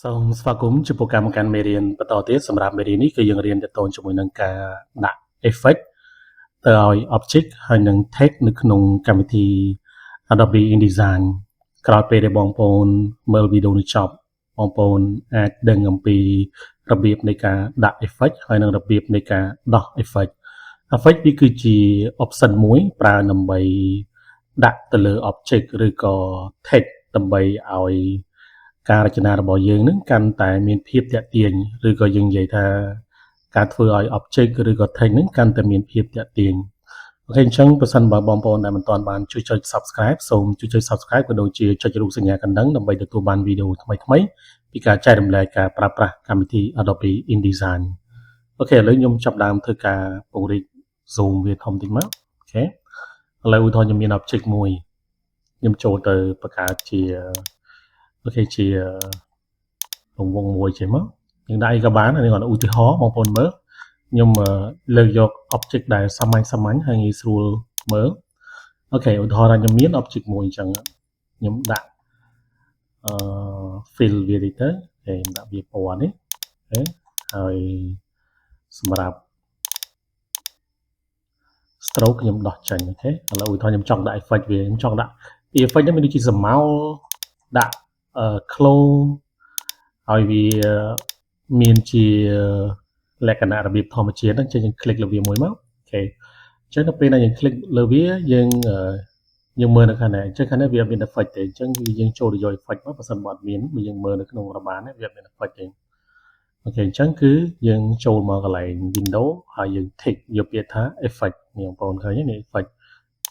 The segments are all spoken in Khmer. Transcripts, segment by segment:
សូមស្វាគមន៍ចំពោះកម្មការមេរៀនបន្តទៀតសម្រាប់មេរៀននេះគឺយើងរៀនទៅជាមួយនឹងការដាក់ effect ទៅឲ្យ object ហើយនឹង text នៅក្នុងកម្មវិធី Adobe InDesign ក្រោយពេលដែលបងប្អូនមើលវីដេអូនេះចប់បងប្អូនអាចដឹងអំពីរបៀបនៃការដាក់ effect ហើយនឹងរបៀបនៃការដោះ effect វាគឺជា option មួយប្រើដើម្បីដាក់ទៅលើ object ឬក៏ text ដើម្បីឲ្យការរចនារបស់យើងនឹងកាន់តែមានភាពតាក់ទាញឬក៏យើងនិយាយថាការធ្វើឲ្យ object ឬក៏ text នឹងកាន់តែមានភាពតាក់ទាញអូខេអញ្ចឹងប្រសិនបើបងប្អូនដែលមិនទាន់បានជួយចុច Subscribe សូមជួយចុច Subscribe ក៏ដូចជាចុចរូបសញ្ញាកណ្ដឹងដើម្បីទទួលបានវីដេអូថ្មីៗពីការចែករំលែកការប្រើប្រាស់កម្មវិធី Adobe InDesign អូខេឥឡូវខ្ញុំចាប់ដើមធ្វើការពង្រីក zoom វាធំតិចមកអូខេឥឡូវឧទាហរណ៍ខ្ញុំមាន object មួយខ្ញុំចូលទៅបង្កើតជាអូខេជារង្វង់មួយចេះមកយើងដាក់អីក៏បាននេះគាត់ឧទាហរណ៍បងប្អូនមើលខ្ញុំលើកយក object ដែលសាមញ្ញហើយងាយស្រួលមើលអូខេឧទាហរណ៍ថាខ្ញុំមាន object មួយអញ្ចឹងខ្ញុំដាក់fill វាតិចទៅអូខេខ្ញុំដាក់វាពណ៌នេះអូខេហើយសម្រាប់ stroke ខ្ញុំដោះចេញអូខេឥឡូវឧទាហរណ៍ខ្ញុំចង់ដាក់ effect វាខ្ញុំចង់ដាក់ effect នេះមានដូចជាស្រមោលដាក់clone ឲ្យវាមានជាលក្ខណៈរបៀបធម្មជាតិហ្នឹងចឹងយើង click លើវាមួយមកអូខេអញ្ចឹងដល់ពេលដែលយើង click លើវាយើងមើលនៅខាងនេះអញ្ចឹងខាងនេះវាមាន effect ទេអញ្ចឹងយើងចូលទៅយក effect មកបើសិនបើអត់មានយើងមើលនៅក្នុងរបានវាមាន effect ទេអូខេអញ្ចឹងគឺយើងចូលមកកន្លែង window ហើយយើង tick យកពាក្យថា effect នេះបងប្អូនឃើញទេនេះ effect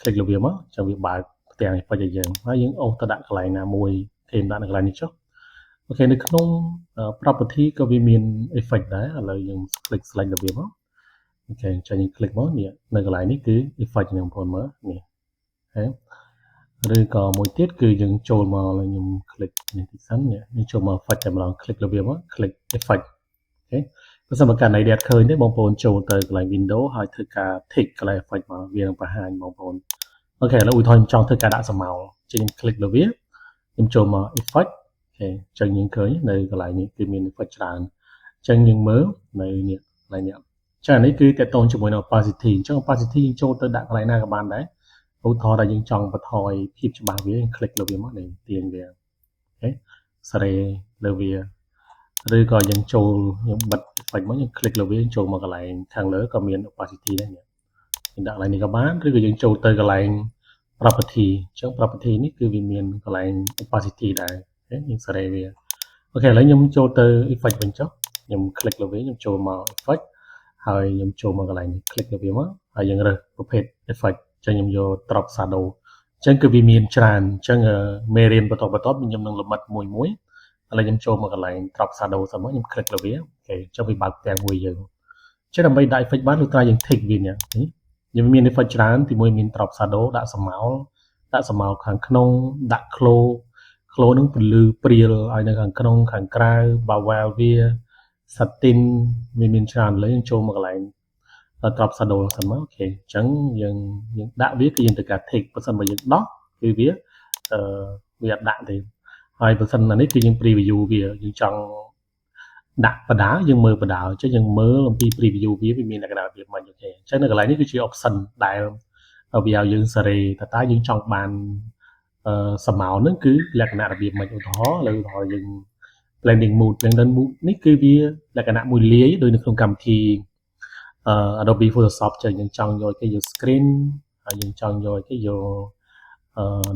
click លើវាមកអញ្ចឹងវាបើកផ្ទាំង effect ឲ្យយើងហើយយើងអូសទៅដាក់កន្លែងណាមួយthêmដាក់នៅកន្លែងនេះចុះអូខេនៅក្នុង property ក៏វាមាន effect ដែរឥឡូវយើង click select លើវាមកអូខេអញ្ចឹងយើង click មកនេះនៅកន្លែងនេះគឺ effect នេះបងប្អូនមើលនេះអូខេឬក៏មួយទៀតគឺយើងចូលមកហើយខ្ញុំ click នេះតិចសិនយើងចូលមក effect តែម្ដង click លើវាមក click effect អូខេបើសិនបើករណីដែលអត់ឃើញទេបងប្អូនចូលទៅកន្លែង window ហើយធ្វើការ tick កន្លែង effect មកវានឹងបង្ហាញបងប្អូនអូខេឥឡូវឧទាហរណ៍ខ្ញុំចង់ធ្វើការដាក់ស្រមោលខ្ញុំ click លើវាខ្ញុំចូលមក effect អូខេអញ្ចឹងយើងឃើញនៅកន្លែងនេះគឺមាន effect ច្រើនអញ្ចឹងយើងមើលនៅនេះកន្លែងនេះអញ្ចឹងនេះគឺតកតងជាមួយនឹង opacity អញ្ចឹង opacity យើងចូលទៅដាក់កន្លែងណាក៏បានដែរឧទាហរណ៍ថាយើងចង់បន្ថយភាពច្បាស់វាយើង click លើវាមកនេះទាញវាអូខេសេរីលើវាឬក៏យើងចូលយើងបិទ effect មកយើង click លើវាចូលមកកន្លែងខាងលើក៏មាន opacity ដែរនេះយើងដាក់កន្លែងនេះក៏បានឬក៏យើងចូលទៅកន្លែង property អញ្ចឹង property នេះគឺវាមានកន្លែង opacity ដែរយើងសេរីវាអូខេឥឡូវខ្ញុំចូលទៅ effect វិញចុះខ្ញុំ click លើវាខ្ញុំចូលមក effect ហើយខ្ញុំចូលមកកន្លែងនេះ click លើវាមកហើយយើងរើសប្រភេទ effect អញ្ចឹងខ្ញុំយក drop shadow អញ្ចឹងគឺវាមានច្រើនអញ្ចឹងមេរៀនបន្តខ្ញុំនឹងលម្អិតមួយឥឡូវខ្ញុំចូលមកកន្លែង drop shadow សិនមកខ្ញុំ click លើវាអូខេអញ្ចឹងវាបើកផ្ទាំងមួយយើងអញ្ចឹងដើម្បីដាក់ effect បានគឺត្រូវយើង tick វានេះយើងមាន effect ច្រើនទីមួយមាន drop shadow ដាក់ស្រមោលខាងក្នុងដាក់ clone នឹងពលឺព្រាលឲ្យនៅខាងក្នុងខាងក្រៅ bawel វា satin មានច្រើនឥឡូវយើងចូលមកកន្លែង drop shadow សិនមកអូខេអញ្ចឹងយើងដាក់វាគឺយើងត្រូវការ tick បើសិនបើយើងដោះគឺវាអត់ដាក់ទេហើយបើសិននេះគឺយើង preview វាយើងចង់ដាក់បដាយើងមើលបដាអញ្ចឹងយើងមើលអំពី preview វាមានលក្ខណៈរបៀបម៉េចអូខេអញ្ចឹងនៅកន្លែងនេះគឺជា option ដែលវាឲ្យយើងសេរីតើយើងចង់បានស្រមោលហ្នឹងគឺលក្ខណៈរបៀបម៉េចឧទាហរណ៍ឥឡូវឧទាហរណ៍យើង blending mood នេះគឺវាលក្ខណៈមួយលាយដូចនៅក្នុងកម្មវិធីAdobe Photoshop ចឹងយើងចង់យកគេយក screen ហើយយើងចង់យកគេយក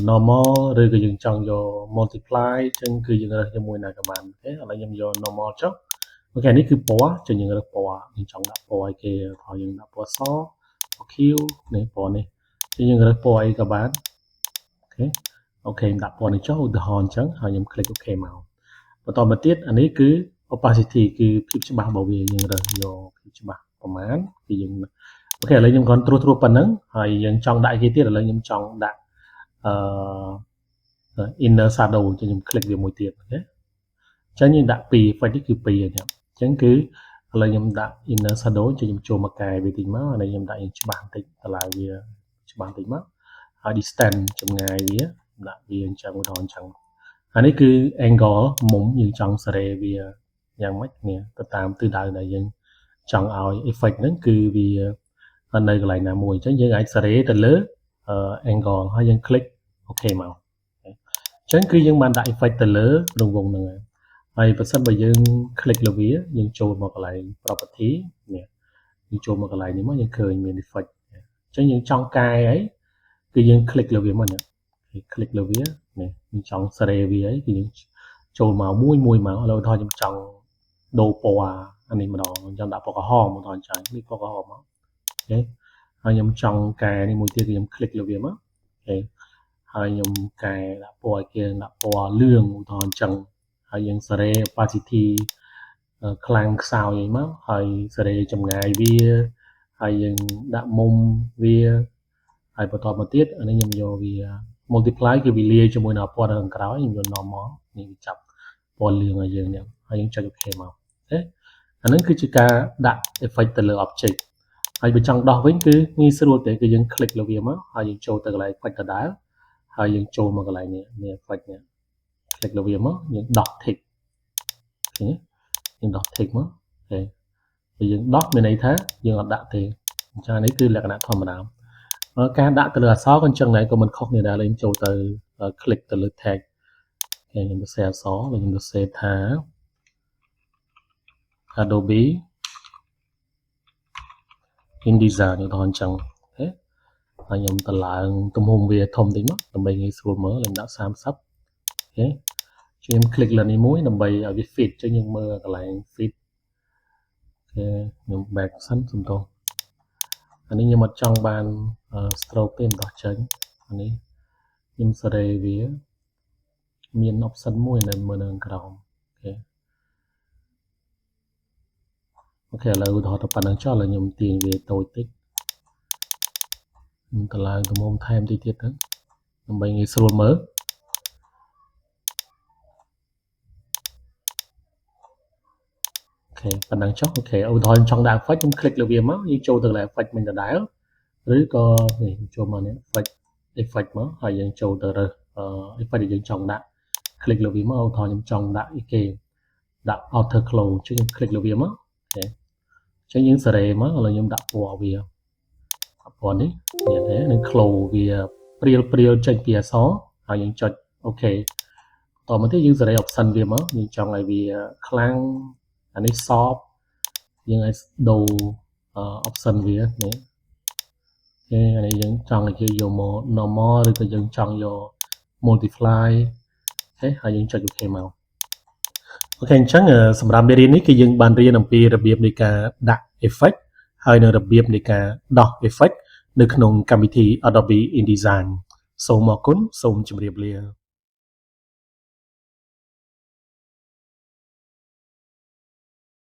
normal ឬក៏យើងចង់យក multiply ចឹងគឺយើងរើសជាមួយណាក៏បានអូខេឥឡូវខ្ញុំយក normal ចុះអូខេនេះគឺពណ៌ចឹងយើងរើសពណ៌យើងចង់ដាក់ពណ៌ឲ្យគេហើយយើងដាក់ពណ៌សពណ៌ខៀវនេះពណ៌នេះចឹងយើងរើសពណ៌អីក៏បានអូខេដាក់ពណ៌នេះចុះឧទាហរណ៍អញ្ចឹងហើយខ្ញុំ click OK មកបន្តមកទៀតអានេះគឺ opacity គឺភាពច្បាស់របស់វាយើងរើសយកភាពច្បាស់ប្រមាណគឺយើងអូខេឥឡូវខ្ញុំគ្រាន់ត្រួសប៉ុណ្ណឹងហើយយើងចង់ដាក់គេទៀតឥឡូវខ្ញុំចង់ដាក់inner shadow ចឹងខ្ញុំ click វាមួយទៀតអូខេអញ្ចឹងយើងដាក់2 effect នេះគឺ2អញ្ចឹងគឺឥឡូវខ្ញុំដាក់ inner shadow ចឹងខ្ញុំចូលមកកែវាតិចមកហើយខ្ញុំដាក់យ៉ាងច្បាស់បន្តិចតម្លើវាច្បាស់បន្តិចមកហើយ distance ចម្ងាយវាដាក់វាអញ្ចឹងឧទាហរណ៍អញ្ចឹង អានេះគឺ angle មុំយើងចង់សេរីវាយ៉ាងម៉េចនេះទៅតាមទិសដៅដែលយើងចង់ឲ្យ effect ហ្នឹងគឺវានៅកន្លែងណាមួយអញ្ចឹងយើងអាចសេរីទៅលើ angle ហើយយើង click OK មកអញ្ចឹងគឺយើងបានដាក់ effect ទៅលើរង្វង់ហ្នឹងហើយបើសិនបើយើង click លើវាយើងចូលមកកន្លែង property នេះយើងចូលមកកន្លែងនេះមកយើងឃើញមាន effect អញ្ចឹងយើងចង់កែអីគឺយើង click លើវាមកនេះ click លើវានេះយើងចង់សេរីវាអីគឺយើងចូលមកមួយមកឥឡូវថយខ្ញុំចង់ដូរពណ៌អានេះម្ដងខ្ញុំចង់ដាក់ពណ៌ក្រហមមកថយចាញ់នេះពណ៌ក្រហមមកអូខេហើយខ្ញុំចង់កែនេះមួយទៀតគឺខ្ញុំ click លើវាមកអូខេហើយខ្ញុំកែដាក់ពណ៌ឲ្យគេដាក់ពណ៌លឿងឧទាហរណ៍អញ្ចឹងហើយយើងសេរី opacity ខ្លាំងខ្សោយអីមកហើយសេរីចម្ងាយវាហើយយើងដាក់មុំវាហើយបន្តមកទៀតអានេះខ្ញុំយកវា multiply គឺវាលាយជាមួយនឹងពណ៌ខាងក្រោយខ្ញុំយក normal នេះវាចាប់ពណ៌លឿងឲ្យយើងនេះហើយយើងចុច OK មកអូខេអានឹងគឺជាការដាក់ effect ទៅលើ object ហើយបើចង់ដោះវិញគឺងាយស្រួលទេគឺយើង click លើវាមកហើយយើងចូលទៅកន្លែង effect ដដែលហើយយើងចូលមកកន្លែងនេះ effect នេះ click លើវាមកយើងដោះ tick ឃើញទេយើងដោះ tick មកអូខេហើយយើងដោះមានន័យថាយើងអត់ដាក់ទេអញ្ចឹងនេះគឺលក្ខណៈធម្មតាការដាក់ទៅលើអក្សរក៏អញ្ចឹងដែរក៏មិនខុសគ្នាដែរយើងចូលទៅ click ទៅលើ tag ខ្ញុំទៅសេអក្សរហើយខ្ញុំទៅសេថា Adobe InDesign ឧទាហរណ៍អញ្ចឹងអូខេហើយខ្ញុំទៅឡើងទំហំវាធំតិចមកដើម្បីងាយស្រួលមើលខ្ញុំដាក់30អូខេខ្ញុំ click លើនេះមួយដើម្បីឲ្យវា fit ចឹងយើងមើលកន្លែង fit អូខេខ្ញុំ back សិនសំទោសអានេះខ្ញុំអត់ចង់បាន stroke ទេមិនដោះចេញអានេះខ្ញុំសេរីវាមាន option មួយនៅមើលនៅក្រោមអូខេឥឡូវឧទាហរណ៍ទៅប៉ុណ្្នឹងចុះឥឡូវខ្ញុំទាញវាតូចតិចខ្ញុំទៅឡើងទំហំថែមតិចទៀតទៅដើម្បីងាយស្រួលមើលអូខេប៉ុណ្ណឹងចុះអូខេឧទាហរណ៍ចង់ដាក់ effect ខ្ញុំ click លើវាមកយើងចូលទៅកន្លែង effect វិញដដែលឬក៏នេះចូលមកនេះ effect មកហើយយើងចូលទៅរើស effect ដែលយើងចង់ដាក់ click លើវាមកឧទាហរណ៍ខ្ញុំចង់ដាក់អីគេដាក់ outer close ជួយខ្ញុំ click លើវាមកអូខេចឹងយើងសេរីមកឥឡូវខ្ញុំដាក់ពណ៌វាពណ៌នេះនេះទេនឹង close វាព្រាលចេញពីអក្សរហើយយើងចុច OK តមកទៀតយើងសេរី option វាមកយើងចង់ឲ្យវាខ្លាំងអានេះ soft យើងឲ្យដូរ option វានេះគេអានេះយើងចង់ឲ្យគេយកមក normal ឬក៏យើងចង់យក multiply អូខេហើយយើងចុច OK មកអូខេអញ្ចឹងសម្រាប់មេរៀននេះគឺយើងបានរៀនអំពីរបៀបនៃការដាក់ effect ហើយនៅរបៀបនៃការដោះ effect នៅក្នុងកម្មវិធី Adobe InDesign សូមអរគុណសូមជម្រាបលា